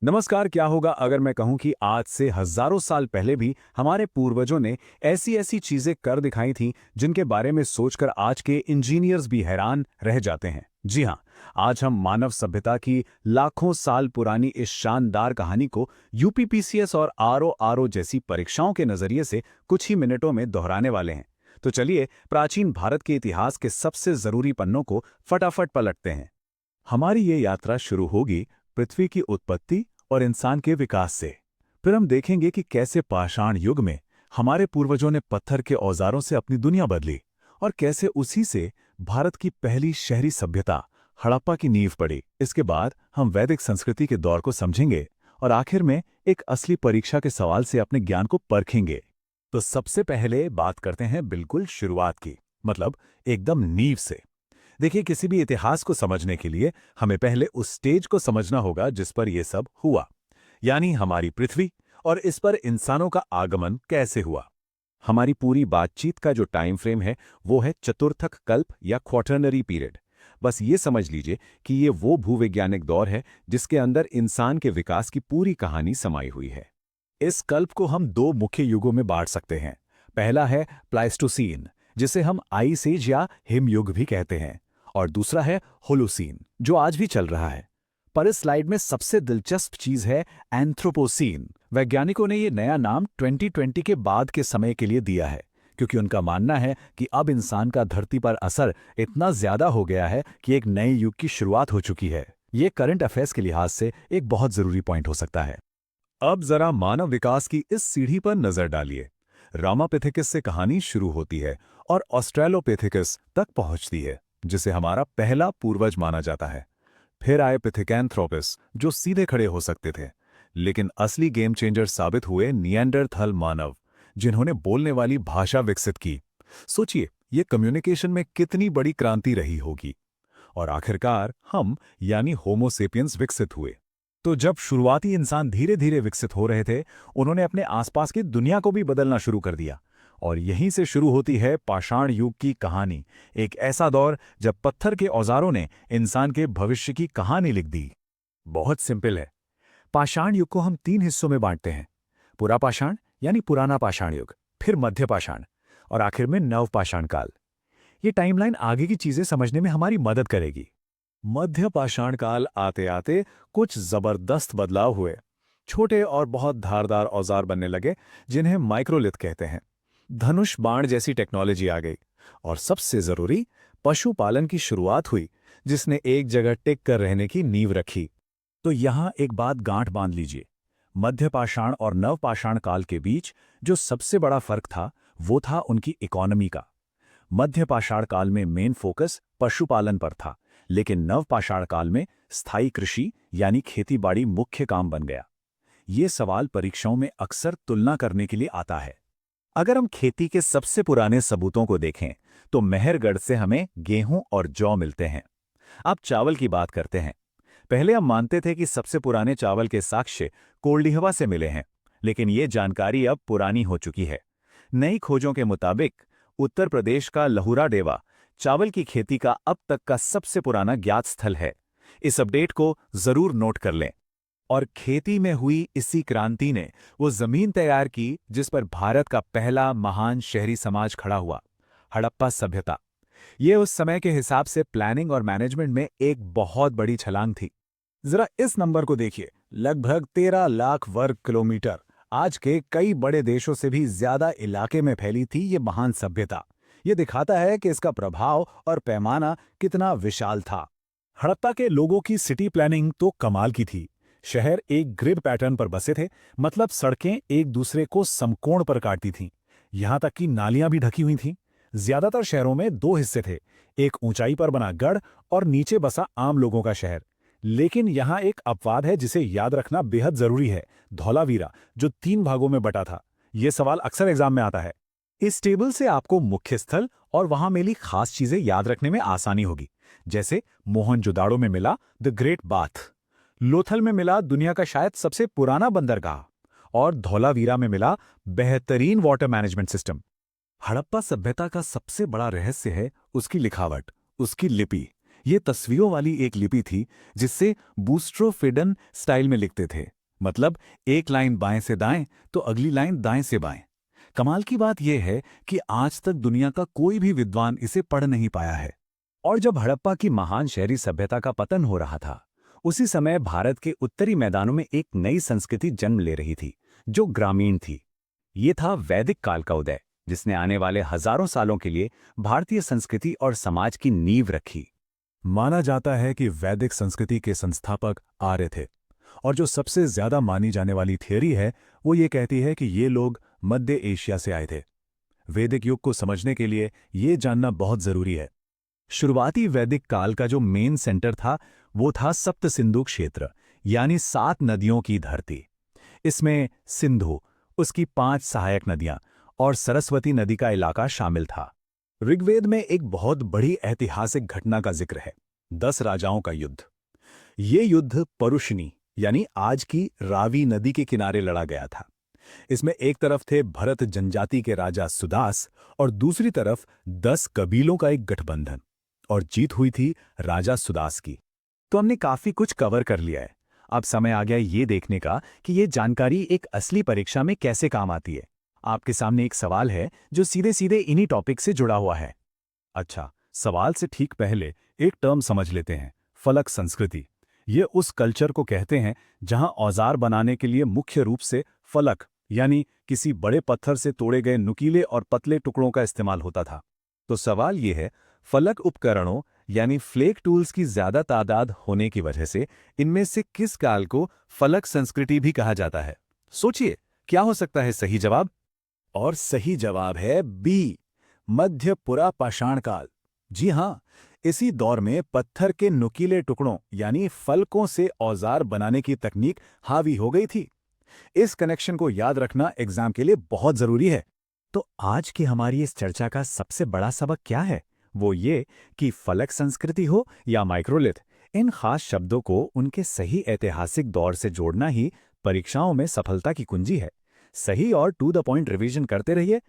नमस्कार। क्या होगा अगर मैं कहूं कि आज से हजारों साल पहले भी हमारे पूर्वजों ने ऐसी ऐसी चीजें कर दिखाई थीं जिनके बारे में सोचकर आज के इंजीनियर्स भी हैरान रह जाते हैं। जी हां, आज हम मानव सभ्यता की लाखों साल पुरानी इस शानदार कहानी को यूपीपीसीएस और आरओ जैसी परीक्षाओं के नजरिए से कुछ ही मिनटों में दोहराने वाले हैं। तो चलिए प्राचीन भारत के इतिहास के सबसे जरूरी पन्नों को फटाफट पलटते हैं। हमारी ये यात्रा शुरू होगी पृथ्वी की उत्पत्ति और इंसान के विकास से। फिर हम देखेंगे कि कैसे पाषाण युग में हमारे पूर्वजों ने पत्थर के औजारों से अपनी दुनिया बदली और कैसे उसी से भारत की पहली शहरी सभ्यता हड़प्पा की नींव पड़ी। इसके बाद हम वैदिक संस्कृति के दौर को समझेंगे और आखिर में एक असली परीक्षा के सवाल से अपने ज्ञान को परखेंगे। तो सबसे पहले बात करते हैं बिल्कुल शुरुआत की, मतलब एकदम नींव से। देखिए, किसी भी इतिहास को समझने के लिए हमें पहले उस स्टेज को समझना होगा जिस पर यह सब हुआ, यानी हमारी पृथ्वी, और इस पर इंसानों का आगमन कैसे हुआ। हमारी पूरी बातचीत का जो टाइम फ्रेम है वो है चतुर्थक कल्प या क्वाटरनरी पीरियड। बस ये समझ लीजिए कि ये वो भूवैज्ञानिक दौर है जिसके अंदर इंसान के विकास की पूरी कहानी समाई हुई है। इस कल्प को हम दो मुख्य युगों में बांट सकते हैं। पहला है प्लाइस्टोसीन, जिसे हम आइस एज या हिमयुग भी कहते हैं, और दूसरा है होलोसीन, जो आज भी चल रहा है। पर इस स्लाइड में सबसे दिलचस्प चीज है एंथ्रोपोसीन। वैज्ञानिकों ने ये नया नाम 2020 के बाद के समय के लिए दिया है, क्योंकि उनका मानना है कि अब इंसान का धरती पर असर इतना ज्यादा हो गया है कि एक नए युग की शुरुआत हो चुकी है। ये करंट अफेयर्स के लिहाज से एक बहुत जरूरी पॉइंट हो सकता है। अब जरा मानव विकास की इस सीढ़ी पर नजर डालिए। रामापिथेकस से कहानी शुरू होती है और ऑस्ट्रेलोपिथेकस तक पहुंचती है, जिसे हमारा पहला पूर्वज माना जाता है। फिर आए पिथेकैंथ्रोपस, जो सीधे खड़े हो सकते थे, लेकिन असली गेम चेंजर साबित हुए निएंडरथल मानव, जिन्होंने बोलने वाली भाषा विकसित की। सोचिए, ये कम्युनिकेशन में कितनी बड़ी क्रांति रही होगी। और आखिरकार हम यानी होमोसेपियंस विकसित हुए। तो जब शुरुआती इंसान धीरे धीरे विकसित हो रहे थे, उन्होंने अपने आसपास की दुनिया को भी बदलना शुरू कर दिया। और यहीं से शुरू होती है पाषाण युग की कहानी, एक ऐसा दौर जब पत्थर के औजारों ने इंसान के भविष्य की कहानी लिख दी। बहुत सिंपल है। पाषाण युग को हम तीन हिस्सों में बांटते हैं: पुरा पाषाण यानी पुराना पाषाण युग, फिर मध्य पाषाण, और आखिर में नव पाषाण काल। ये टाइमलाइन आगे की चीजें समझने में हमारी मदद करेगी। मध्य पाषाण काल आते आते कुछ जबरदस्त बदलाव हुए। छोटे और बहुत धारदार औजार बनने लगे, जिन्हें माइक्रोलिथ कहते हैं। धनुष बाण जैसी टेक्नोलॉजी आ गई, और सबसे जरूरी, पशुपालन की शुरुआत हुई, जिसने एक जगह टिक कर रहने की नींव रखी। तो यहां एक बात गांठ बांध लीजिए। मध्य पाषाण और नव पाषाण काल के बीच जो सबसे बड़ा फर्क था, वो था उनकी इकोनॉमी का। मध्य पाषाण काल में मेन फोकस पशुपालन पर था, लेकिन नव पाषाण काल में स्थायी कृषि यानी खेतीबाड़ी मुख्य काम बन गया। ये सवाल परीक्षाओं में अक्सर तुलना करने के लिए आता है। अगर हम खेती के सबसे पुराने सबूतों को देखें, तो मेहरगढ़ से हमें गेहूं और जौ मिलते हैं। अब चावल की बात करते हैं। पहले हम मानते थे कि सबसे पुराने चावल के साक्ष्य कोल्डिहवा से मिले हैं, लेकिन ये जानकारी अब पुरानी हो चुकी है। नई खोजों के मुताबिक उत्तर प्रदेश का लहुरा डेवा चावल की खेती का अब तक का सबसे पुराना ज्ञात स्थल है। इस अपडेट को जरूर नोट कर लें। और खेती में हुई इसी क्रांति ने वो जमीन तैयार की जिस पर भारत का पहला महान शहरी समाज खड़ा हुआ, हड़प्पा सभ्यता। ये उस समय के हिसाब से प्लानिंग और मैनेजमेंट में एक बहुत बड़ी छलांग थी। जरा इस नंबर को देखिए, लगभग 13 लाख वर्ग किलोमीटर। आज के कई बड़े देशों से भी ज्यादा इलाके में फैली थी ये महान सभ्यता। ये दिखाता है कि इसका प्रभाव और पैमाना कितना विशाल था। हड़प्पा के लोगों की सिटी प्लानिंग तो कमाल की थी। शहर एक ग्रिड पैटर्न पर बसे थे, मतलब सड़कें एक दूसरे को समकोण पर काटती थीं। यहां तक कि नालियां भी ढकी हुई थीं। ज्यादातर शहरों में दो हिस्से थे, एक ऊंचाई पर बना गढ़ और नीचे बसा आम लोगों का शहर। लेकिन यहां एक अपवाद है जिसे याद रखना बेहद जरूरी है: धौलावीरा, जो 3 भागों में बटा था। यह सवाल अक्सर एग्जाम में आता है। इस टेबल से आपको मुख्य स्थल और वहां मिली खास चीजें याद रखने में आसानी होगी। जैसे मोहनजोदाड़ो में मिला द ग्रेट बाथ, लोथल में मिला दुनिया का शायद सबसे पुराना बंदरगाह, और धौलावीरा में मिला बेहतरीन वाटर मैनेजमेंट सिस्टम। हड़प्पा सभ्यता का सबसे बड़ा रहस्य है उसकी लिखावट, उसकी लिपि। ये तस्वीरों वाली एक लिपि थी जिससे बूस्ट्रोफिडन स्टाइल में लिखते थे। मतलब एक लाइन बाएं से दाएं तो अगली लाइन दाएं से बाएं। कमाल की बात यह है कि आज तक दुनिया का कोई भी विद्वान इसे पढ़ नहीं पाया है। और जब हड़प्पा की महान शहरी सभ्यता का पतन हो रहा था, उसी समय भारत के उत्तरी मैदानों में एक नई संस्कृति जन्म ले रही थी, जो ग्रामीण थी। ये था वैदिक काल का उदय, जिसने आने वाले हजारों सालों के लिए भारतीय संस्कृति और समाज की नींव रखी। माना जाता है कि वैदिक संस्कृति के संस्थापक आर्य थे, और जो सबसे ज्यादा मानी जाने वाली थियरी है वो ये कहती है कि ये लोग मध्य एशिया से आए थे। वैदिक युग को समझने के लिए ये जानना बहुत जरूरी है। शुरुआती वैदिक काल का जो मेन सेंटर था वो था सप्त सिंधु क्षेत्र, यानी 7 नदियों की धरती। इसमें सिंधु, उसकी 5 सहायक नदियां और सरस्वती नदी का इलाका शामिल था। ऋग्वेद में एक बहुत बड़ी ऐतिहासिक घटना का जिक्र है, 10 राजाओं का युद्ध। ये युद्ध परुष्णी यानी आज की रावी नदी के किनारे लड़ा गया था। इसमें एक तरफ थे भरत जनजाति के राजा सुदास और दूसरी तरफ 10 कबीलों का एक गठबंधन, और जीत हुई थी राजा सुदास की। तो हमने काफी कुछ कवर कर लिया है। अब समय आ गया ये देखने का कि ये जानकारी एक असली परीक्षा में कैसे काम आती है। आपके सामने एक सवाल है जो सीधे सीधे इन्हीं टॉपिक से जुड़ा हुआ है। अच्छा, सवाल से ठीक पहले एक टर्म समझ लेते हैं, फलक संस्कृति। ये उस कल्चर को कहते हैं जहां औजार बनाने के लिए मुख्य रूप से फलक यानी किसी बड़े पत्थर से तोड़े गए नुकीले और पतले टुकड़ों का इस्तेमाल होता था। तो सवाल ये है, फलक उपकरणों यानी फ्लेक टूल्स की ज्यादा तादाद होने की वजह से इनमें से किस काल को फलक संस्कृति भी कहा जाता है? सोचिए, क्या हो सकता है सही जवाब? और सही जवाब है बी, मध्य पुरा पाषाण काल। जी हां, इसी दौर में पत्थर के नुकीले टुकड़ों यानी फलकों से औजार बनाने की तकनीक हावी हो गई थी। इस कनेक्शन को याद रखना एग्जाम के लिए बहुत जरूरी है। तो आज की हमारी इस चर्चा का सबसे बड़ा सबक क्या है? वो ये कि फलक संस्कृति हो या माइक्रोलिथ, इन खास शब्दों को उनके सही ऐतिहासिक दौर से जोड़ना ही परीक्षाओं में सफलता की कुंजी है। सही और टू द पॉइंट रिवीजन करते रहिए।